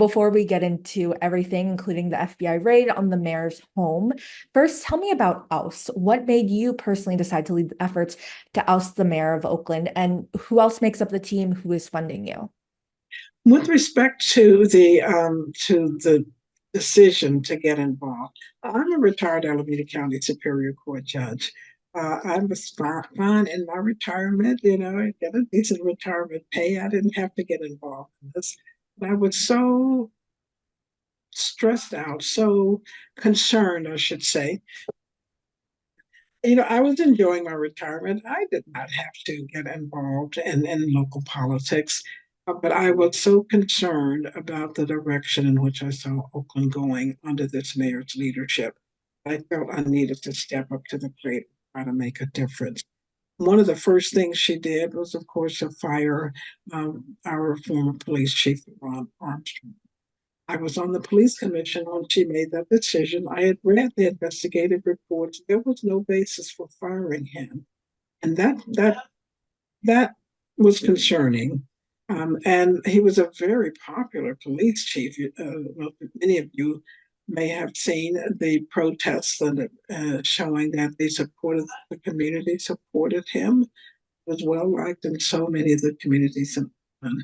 before we get into everything, including the FBI raid on the mayor's home, first tell me about oust. What made you personally decide to lead the efforts to oust the mayor of Oakland, and who else makes up the team who is funding you? With respect to the decision to get involved, I'm a retired Alameda County Superior Court judge. I was fine in my retirement. I get a decent retirement pay. I didn't have to get involved in this. But I was so stressed out, so concerned, I should say. I was enjoying my retirement. I did not have to get involved in local politics, but I was so concerned about the direction in which I saw Oakland going under this mayor's leadership. I felt I needed to step up to the plate and try to make a difference. One of the first things she did was, of course, to fire our former police chief, Ron Armstrong. I was on the police commission when she made that decision. I had read the investigative reports. There was no basis for firing him, and that was concerning. And he was a very popular police chief. Well, many of you may have seen the protests and showing that the community supported him. He was well liked in so many of the communities in Oakland.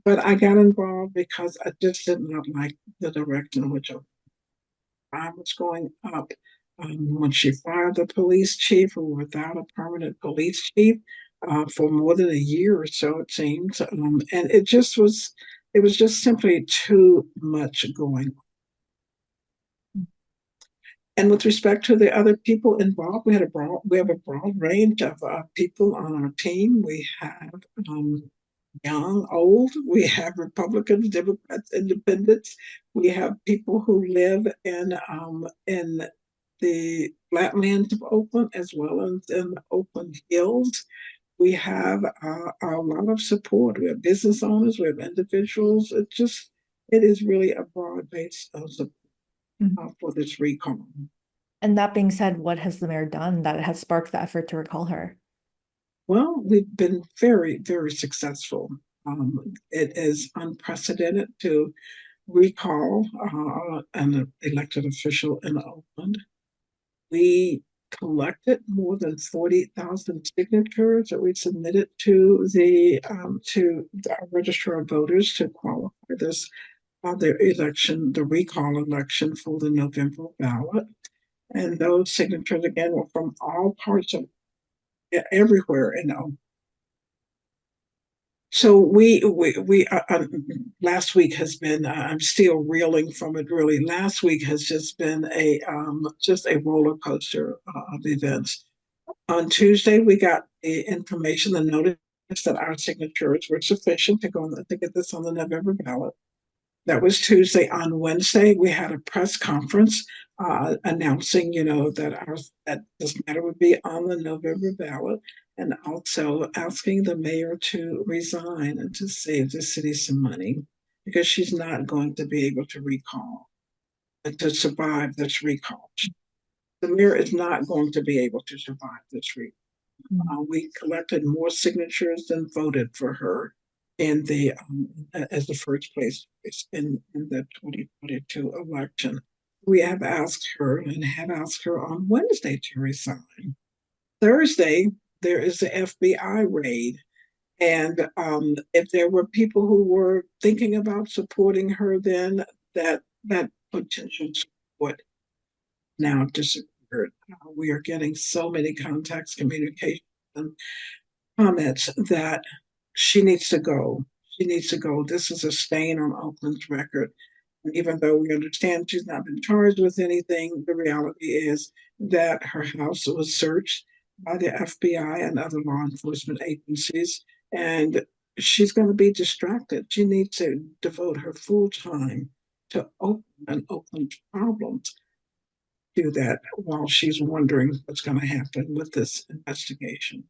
But I got involved because I just did not like the direction in which I was going up. When she fired the police chief, or without a permanent police chief, for more than a year or so, it seems, and it was just simply too much going on. And with respect to the other people involved, we have a broad range of people on our team. We have young, old. We have Republicans, Democrats, Independents. We have people who live in the flatlands of Oakland as well as in the Oakland Hills. We have a lot of support. We have business owners. We have individuals. It is really a broad base of support for this recall. And that being said, what has the mayor done that has sparked the effort to recall her? Well, we've been very, very successful. It is unprecedented to recall an elected official in Oakland. We collected more than 40,000 signatures that we submitted to the registrar of voters to qualify this the recall election for the November ballot. And those signatures again were from all parts of everywhere in Oakland. So last week has been, I'm still reeling from it really. Last week has just been just a roller coaster of events. On Tuesday, we got the information, the notice that our signatures were sufficient to get this on the November ballot. That was Tuesday. On Wednesday, we had a press conference announcing, that this matter would be on the November ballot, and also asking the mayor to resign and to save the city some money because she's not going to be able to recall and to survive this recall. The mayor is not going to be able to survive this recall. We collected more signatures than voted for her in the as the first place in the 2022 election. We have asked her and had asked her on Wednesday to resign. Thursday, there is the FBI raid. And if there were people who were thinking about supporting her, then that potential support now disappeared. We are getting so many contacts, communications, and comments that she needs to go. She needs to go. This is a stain on Oakland's record. And even though we understand she's not been charged with anything, the reality is that her house was searched by the FBI and other law enforcement agencies, and she's going to be distracted. She needs to devote her full time to Oakland and Oakland's problems. Do that while she's wondering what's going to happen with this investigation.